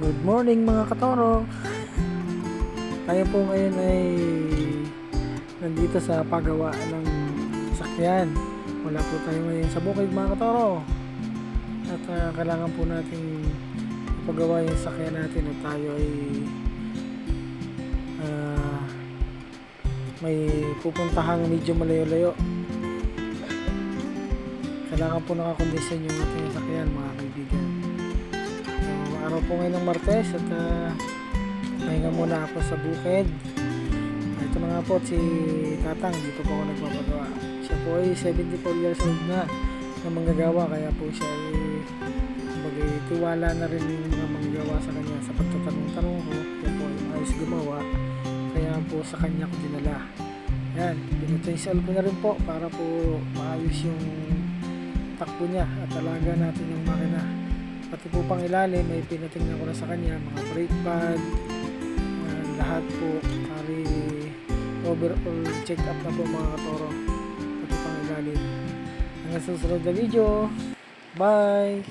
Good morning mga katoro. Tayo po ngayon ay nandito sa paggawa ng sasakyan. Wala po tayo ngayon sa bukid mga katoro. At kailangan po natin ipagawa yung sasakyan natin at tayo ay may pupuntahang medyo malayo-layo. Kailangan po nakakondisyon yung ating sasakyan mga kaibigan. Araw po ngayon ng Martes at pahinga muna ako sa bukid. Ito na nga po si Tatang, dito po ako nagpapagawa. Siya po ay 74 years old na manggagawa, kaya po siya ay tiwala na rin yung mga manggagawa sa kanya sa pagtatanong-tanong ko. Siya po ay ayos gumawa, kaya po sa kanya ko dinala. Yan, pinutinsal ko na rin po para po maayos yung takbo niya at alaga natin yung makina. Pati po pang ilalim may pinatingnan ko na sa kanya, mga brake pad, lahat po, pari overall check up na po mga katoro, pati pang ilalim. Hanggang sa susunod na video, bye!